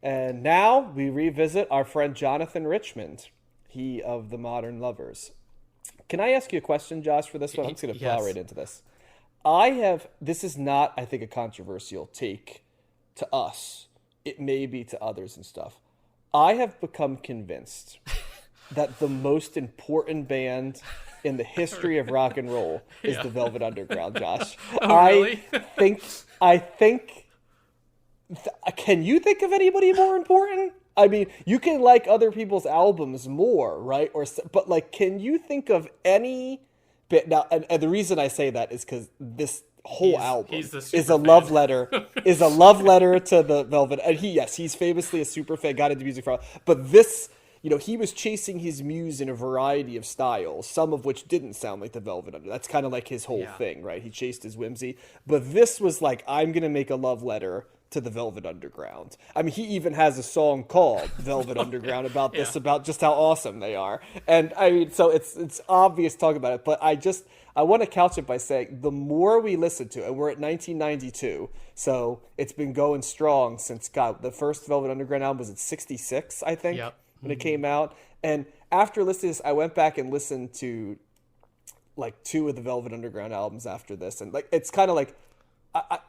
And now we revisit our friend Jonathan Richman, he of the Modern Lovers. Can I ask you a question, Josh, for this one? I'm just going to plow Yes. right into this. This is not, I think, a controversial take to us. It may be to others and stuff. I have become convinced that the most important band in the history of rock and roll is the Velvet Underground, Josh. Oh, really? think, I think, can you think of anybody more important? I mean, you can like other people's albums more, right? But like, can you think of any bit now? And the reason I say that is because this whole album he's the is super a fan. love letter, to the Velvet. And he's famously a super fan, got into music for. But this, he was chasing his muse in a variety of styles, some of which didn't sound like the Velvet Underground. That's kind of like his whole thing, right? He chased his whimsy. But this was like, I'm gonna make a love letter to the Velvet Underground. I mean, he even has a song called Velvet Underground about this, about just how awesome they are. And I mean, so it's obvious talking about it, but I want to couch it by saying the more we listen to it, and we're at 1992, so it's been going strong since, God, the first Velvet Underground album was at 66, I think, when it came out. And after listening to this, I went back and listened to like 2 of the Velvet Underground albums after this. And like, it's kind of like,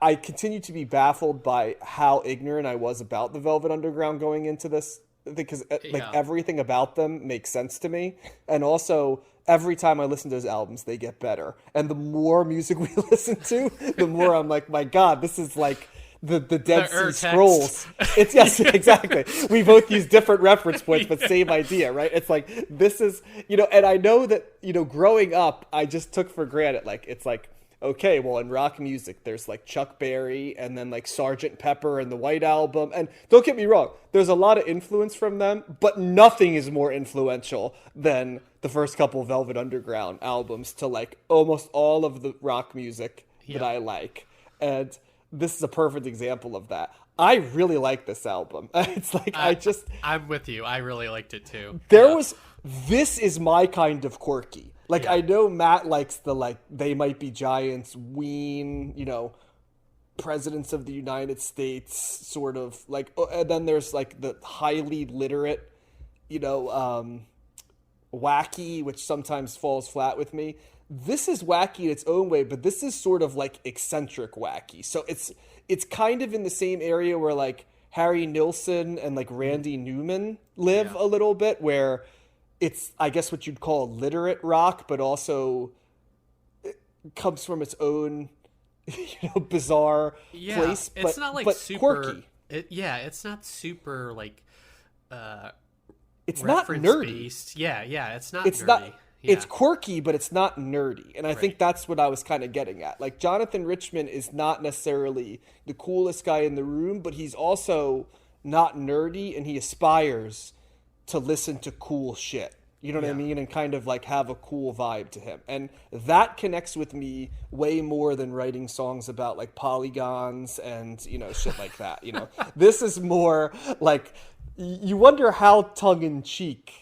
I continue to be baffled by how ignorant I was about the Velvet Underground going into this, because everything about them makes sense to me. And also, every time I listen to those albums, they get better. And the more music we listen to, the more I'm like, my God, this is like the Dead Sea Scrolls. It's yes, exactly. We both use different reference points, but same idea, right? It's like, this is, and I know that, growing up, I just took for granted, like, it's like, okay, well, in rock music, there's like Chuck Berry and then like Sgt. Pepper and the White Album. And don't get me wrong, there's a lot of influence from them, but nothing is more influential than the first couple of Velvet Underground albums to like almost all of the rock music that I like. And this is a perfect example of that. I really like this album. It's like, I'm with you. I really liked it too. This is my kind of quirky. Like, I know Matt likes the, like, They Might Be Giants, Ween, Presidents of the United States, sort of, like, and then there's, like, the highly literate, wacky, which sometimes falls flat with me. This is wacky in its own way, but this is sort of, like, eccentric wacky. So it's kind of in the same area where, like, Harry Nilsson and, like, Randy Newman live a little bit, where it's, I guess, what you'd call literate rock, but also it comes from its own, bizarre place. But it's not like but super quirky. It's not super like it's not nerdy. Based. Yeah, it's not. It's nerdy. not. Yeah. It's quirky, but it's not nerdy, and I think that's what I was kind of getting at. Like, Jonathan Richman is not necessarily the coolest guy in the room, but he's also not nerdy, and he aspires to listen to cool shit. You know what I mean? And kind of like have a cool vibe to him. And that connects with me way more than writing songs about like polygons and, shit like that. This is more like, you wonder how tongue-in-cheek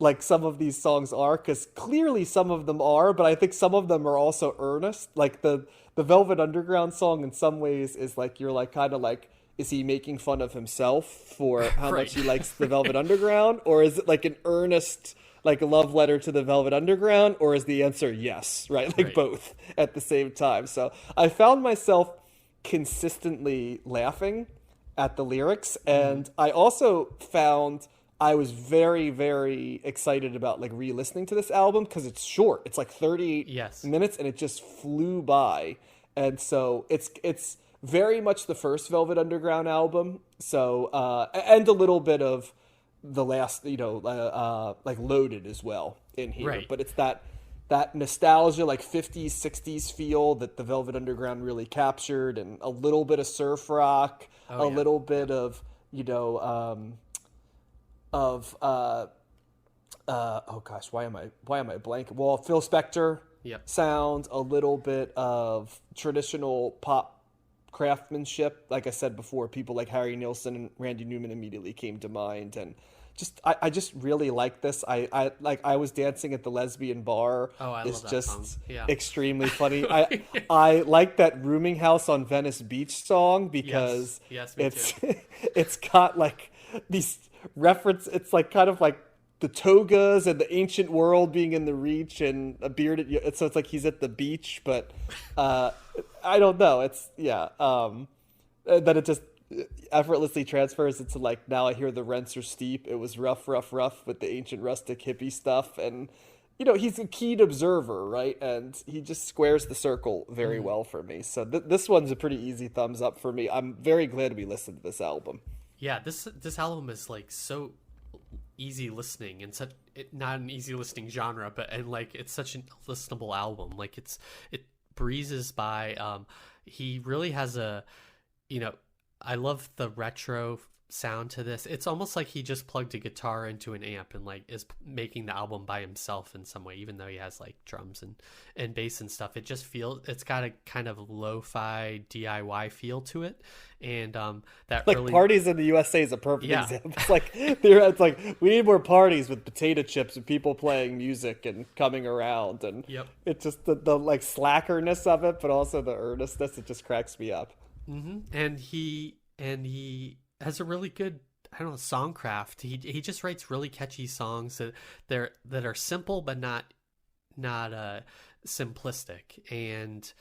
like some of these songs are, because clearly some of them are, but I think some of them are also earnest. Like the Velvet Underground song in some ways is like, you're like kind of like, is he making fun of himself for how much he likes the Velvet Underground? Or is it like an earnest, like a love letter to the Velvet Underground? Or is the answer yes, right? Like both at the same time. So I found myself consistently laughing at the lyrics. And I also found I was very, very excited about like re-listening to this album because it's short. It's like 38 minutes and it just flew by. And so it's very much the first Velvet Underground album. So, and a little bit of the last, like Loaded as well in here. Right. But it's that nostalgia, like 50s, 60s feel that the Velvet Underground really captured, and a little bit of surf rock, little bit of, oh gosh, why am I blanking? Well, Phil Spector sound, a little bit of traditional pop craftsmanship. Like I said before, people like Harry Nilsson and Randy Newman immediately came to mind, and I just really like this. I was dancing at the lesbian bar. Oh, I Is love that just song. Yeah. extremely funny. I like that Rooming House on Venice Beach song because Yes, me it's too. it's got like these reference. It's like kind of like the togas and the ancient world being in the Reach and a bearded. So it's like he's at the beach, but I don't know. It's yeah. Then it just effortlessly transfers into like now I hear the rents are steep. It was rough, rough, rough with the ancient rustic hippie stuff, and he's a keen observer, right? And he just squares the circle very well for me. So this one's a pretty easy thumbs up for me. I'm very glad we listened to this album. Yeah, this album is like so easy listening and not an easy listening genre, but and like it's such a listenable album. Like it breezes by. He really has I love the retro sound to this. It's almost like he just plugged a guitar into an amp and like is making the album by himself in some way, even though he has like drums and bass and stuff. It just feels, it's got a kind of lo-fi DIY feel to it. And that like really, Parties in the USA is a perfect example. It's like we need more parties with potato chips and people playing music and coming around, and it's just the like slackerness of it, but also the earnestness. It just cracks me up. And he has a really good, I don't know, songcraft. He just writes really catchy songs that are simple but not simplistic. And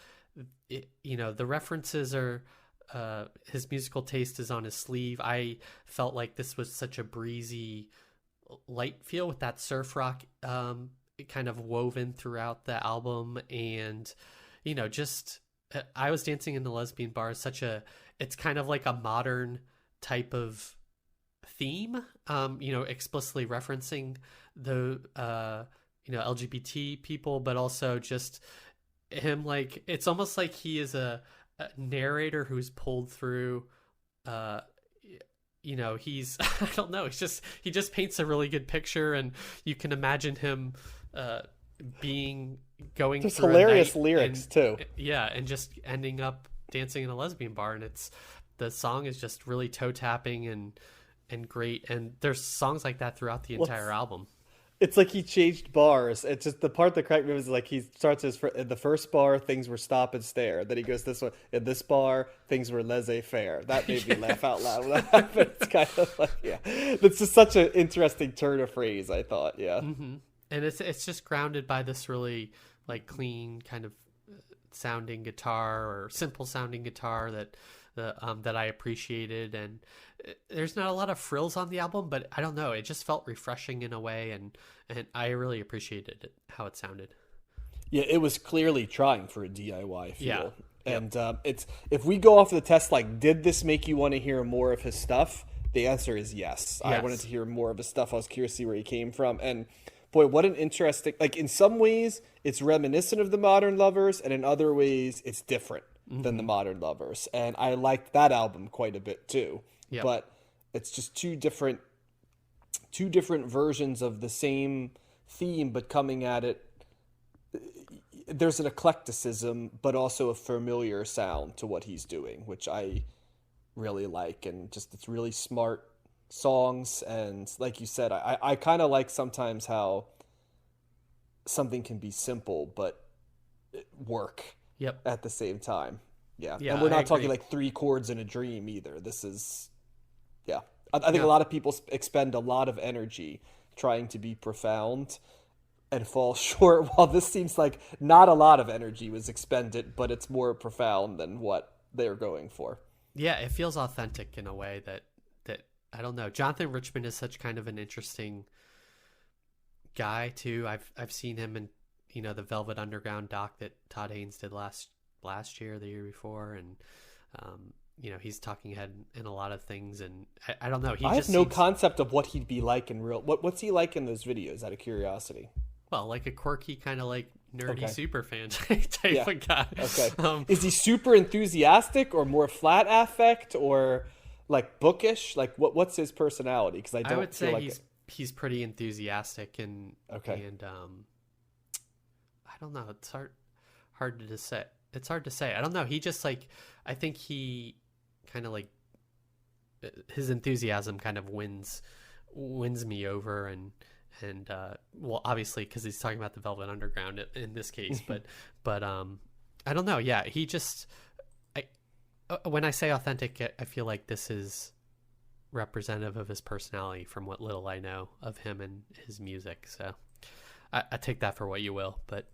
the references are his musical taste is on his sleeve. I felt like this was such a breezy, light feel with that surf rock kind of woven throughout the album, and just. I Was Dancing in the Lesbian Bar is it's kind of like a modern type of theme, explicitly referencing the, LGBT people, but also just him, like, it's almost like he is a narrator who's pulled through, he's, I don't know, he just paints a really good picture, and you can imagine him, going There's through hilarious lyrics too. Yeah, and just ending up dancing in a lesbian bar, and the song is just really toe tapping and great, and there's songs like that throughout the entire album. It's like he changed bars. It's just the part that cracked me was like he starts in the first bar, things were stop and stare. Then he goes this way. In this bar, things were laissez-faire. That made me laugh out loud when that happened. It's kind of like, yeah. It's just such an interesting turn of phrase, I thought, yeah. Mm-hmm. And it's just grounded by this really like clean kind of sounding guitar, or simple sounding guitar that I appreciated. And there's not a lot of frills on the album, but I don't know, it just felt refreshing in a way, and I really appreciated it, how it sounded. Yeah, it was clearly trying for a DIY feel. Yeah. And it's, if we go off the test, like, did this make you want to hear more of his stuff? The answer is yes. I wanted to hear more of his stuff. I was curious to see where he came from. And boy, what an interesting, like, in some ways it's reminiscent of the Modern Lovers, and in other ways it's different than the Modern Lovers. And I liked that album quite a bit too. Yep. But it's just two different versions of the same theme, but coming at it, there's an eclecticism, but also a familiar sound to what he's doing, which I really like. And just, it's really smart songs. And like you said, I kind of like sometimes how something can be simple but work at the same time. Yeah, and we're not talking like 3 chords in a dream either. This is, I think a lot of people expend a lot of energy trying to be profound and fall short, while this seems like not a lot of energy was expended, but it's more profound than what they're going for. Yeah, it feels authentic in a way that I don't know. Jonathan Richman is such kind of an interesting guy too. I've seen him in the Velvet Underground doc that Todd Haynes did last year, the year before, and he's talking head in a lot of things, and I don't know. I have no concept of what he'd be like in real. What's he like in those videos? Out of curiosity. Well, like a quirky kind of like nerdy super fan type of guy. Okay. Is he super enthusiastic or more flat affect or like bookish? Like what's his personality? Because I would say like he's pretty enthusiastic and and I don't know. It's hard to say. It's hard to say. I don't know. He just like, I think he kind of like, his enthusiasm kind of wins wins me over, and well, obviously because he's talking about the Velvet Underground in this case, but I don't know. Yeah, he just when I say authentic, I feel like this is representative of his personality from what little I know of him and his music. So I take that for what you will, but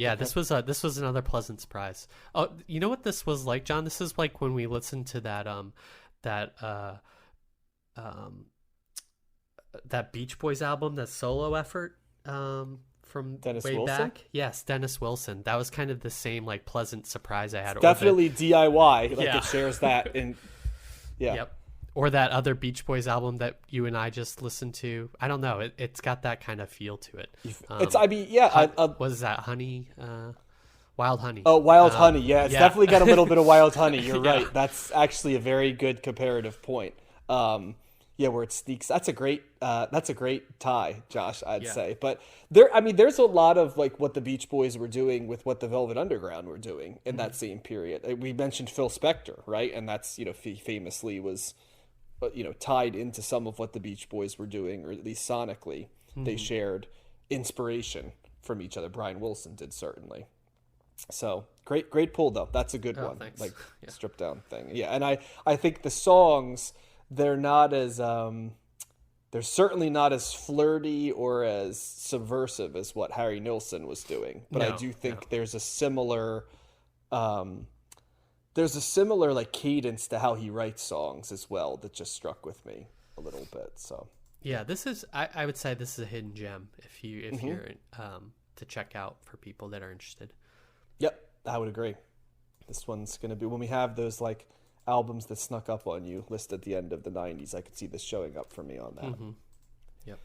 yeah, Okay. this was another pleasant surprise. Oh, you know what this was like, John? This is like when we listened to that um that Beach Boys album, that solo effort from Dennis way Wilson? back. Yes, Dennis Wilson. That was kind of the same like pleasant surprise I had. Definitely DIY. Like Yeah. it shares that in. Yeah. Yep. Or that other Beach Boys album that you and I just listened to. I don't know. It's got that kind of feel to it. It's. I mean, yeah. What is that? Honey? Wild Honey. Oh, Wild Honey. Yeah, it's yeah. definitely got a little bit of Wild Honey. You're Yeah. right. That's actually a very good comparative point. Yeah, where it sneaks. That's a great tie, Josh, I'd Yeah. say. But there's a lot of like what the Beach Boys were doing with what the Velvet Underground were doing in that same period. We mentioned Phil Spector, right? And that's, famously was, tied into some of what the Beach Boys were doing, or at least sonically, they shared inspiration from each other. Brian Wilson did, certainly. So great pull though. That's a good one. Thanks. Like Yeah. stripped down thing. Yeah, and I think the songs, they're not as they're certainly not as flirty or as subversive as what Harry Nilsson was doing. But I No, do think no. there's a similar like cadence to how he writes songs as well that just struck with me a little bit. So Yeah, this is. I would say this is a hidden gem if you're to check out for people that are interested. yep, I would agree. This one's gonna be when we have those like albums that snuck up on you list at the end of the 90s. I could see this showing up for me on that. Yep.